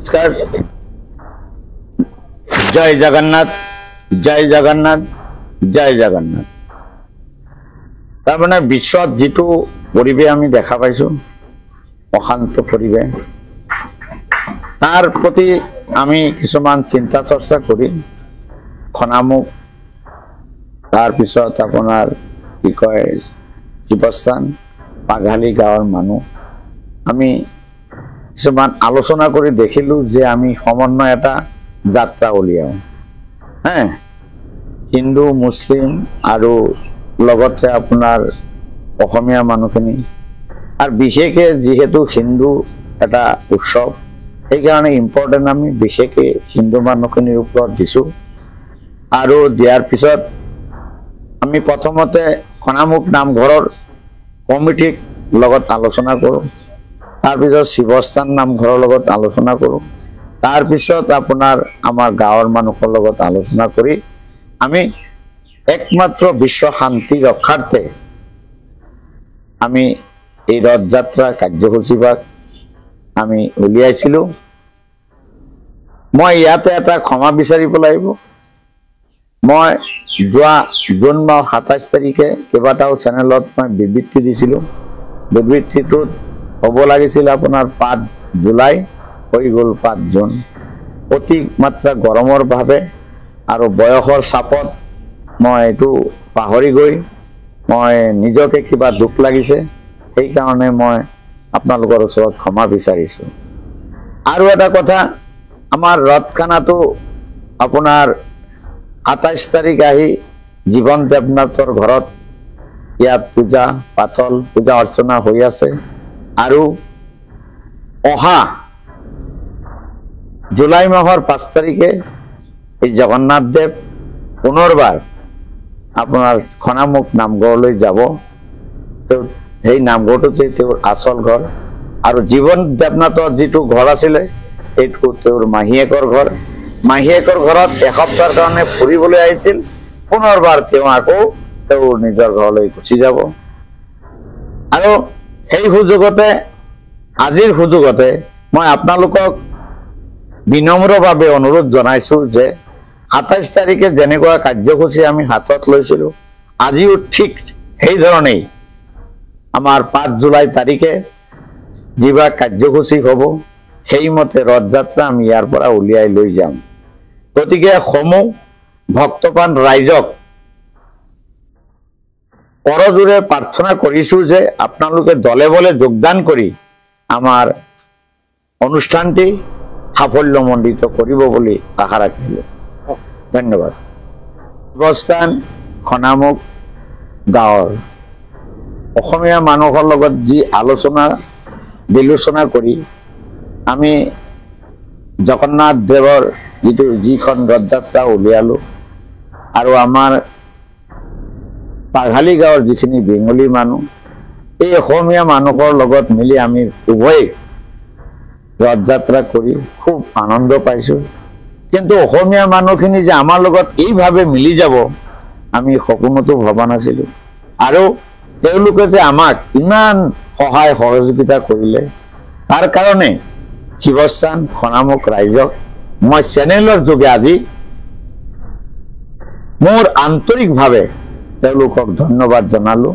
নমস্কাৰ জয় জগন্নাথ জয় জগন্নাথ জয় জগন্নাথ তাৰমানে বিশ্বত যেটো পৰিৱেশ আমি দেখা পাইছো অশান্ত পৰিৱেশ তাৰ প্ৰতি আমি কিছুমান চিন্তা চৰ্চা কৰিম খনামুখ তাৰ পিছত আপোনাৰ কি কয় শিৱস্থান পাঘালি গাঁৱৰ মানুহ আমি কিছুমান আলোচনা কৰি দেখিলো যে আমি সমন্বয় এটা যাত্ৰা উলিয়াও হ্যাঁ হিন্দু মুসলিম আৰু লগতে আপোনাৰ অসমীয়া মানুহখিনি আৰু বিশেষকে যেহেতু হিন্দু এটা উৎসৱ এই কাৰণে ইম্পৰ্টেন্ট আমি বিশেষকে হিন্দু মানুহখিনিৰ ওপৰত দিছো আৰু দিয়াৰ পিছত আমি প্ৰথমতে খনামুখ নামঘৰৰ কমিটিৰ লগত আলোচনা কৰো তাৰ পিছত শিৱস্থান নামঘৰৰ লগত আলোচনা কৰো তাৰ পিছত আপোনাৰ আমাৰ গাঁৱৰ মানুহৰ লগত আলোচনা কৰি আমি একমাত্ৰ বিশ্ব শান্তি ৰক্ষাৰ্থে আমি এই ৰথ যাত্ৰা কাৰ্যসূচীবাক আমি উলিয়াইছিলো মই ইয়াতে এটা ক্ষমা বিচাৰিব লাগিব মই যোৱা জুন মাহ 27 তাৰিখে কেইবাটাও চেনেলত মই বিবৃতি দিছিলো বিবৃতিটোত হ'ব লাগিছিল আপোনাৰ 5 জুলাই হৈ গ'ল 5 জুন অতি মাত্ৰা গৰমৰ ভাৱে আৰু বয়সৰ চাপত মই এটো পাহৰি গৈ মই নিজকে কিবা দুখ লাগিছে সেই কাৰণে মই আপোনালোকৰ ওচৰত ক্ষমা বিচাৰিছো আৰু এটা কথা আমাৰ ৰথখানাটো আপোনাৰ 27 তাৰিখ আহি জীৱন দেৱনাথৰ ঘৰত ইয়াত পূজা পাতল পূজা অৰ্চনা হৈ আছে আৰু অহা জুলাই মাহৰ 5 তাৰিখে এই জগন্নাথ দেৱ পুনৰবাৰ আপোনাৰ খনামুখ নামঘৰলৈ যাব সেই নামঘৰটোতে তেওঁৰ আচল ঘৰ আৰু জীৱন দেৱনাথৰ যেটো ঘৰ আছিলে এইটো তেওঁৰ মাহীয়েকৰ ঘৰ মাহীয়েকৰ ঘৰত এসপ্তাহৰ কাৰণে ফুৰিবলৈ আহিছিল পুনৰবাৰ তেওঁ আকৌ তেওঁৰ নিজৰ ঘৰলৈ গুচি যাব আৰু সেই সুযোগতে আজিৰ সুযোগতে মই আপোনালোকক বিনম্ৰভাৱে অনুৰোধ জনাইছো যে 27 তাৰিখে যেনেকুৱা কাৰ্যসূচী আমি হাতত লৈছিলো আজিও ঠিক সেই ধৰণেই আমাৰ 5 জুলাই তাৰিখে যিবা কাৰ্যসূচী হ'ব সেইমতে ৰথ যাত্ৰা আমি ইয়াৰ পৰা উলিয়াই লৈ যাম গতিকে সমূহ ভক্তপান ৰাইজক কৰজোৰে প্ৰাৰ্থনা কৰিছো যে আপোনালোকে দলে বলে যোগদান কৰি আমাৰ অনুষ্ঠানটি সাফল্যমণ্ডিত কৰিব বুলি আশা ৰাখিলো ধন্যবাদ শিৱস্থান খনামুখ গাঁৱৰ অসমীয়া মানুহৰ লগত যি আলোচনা বিলোচনা কৰি আমি জগন্নাথ দেৱৰ যিখন ৰথযাত্ৰা উলিয়ালো আৰু আমাৰ পাঘালি গাঁৱৰ যিখিনি বেঙ্গলী মানুহ এই অসমীয়া মানুহৰ লগত মিলি আমি উভয় ৰথযাত্ৰা কৰি খুব আনন্দ পাইছো কিন্তু অসমীয়া মানুহখিনি যে আমাৰ লগত এইভাৱে মিলি যাব আমি সপোনতো ভবা নাছিলো আৰু তেওঁলোকে যে আমাক ইমান সহায় সহযোগিতা কৰিলে তাৰ কাৰণে শিৱস্থান খনামুখ ৰাইজক মই চেনেলৰ যোগে আজি মোৰ আন্তৰিকভাৱে তেওঁলোকক ধন্যবাদ জনালো।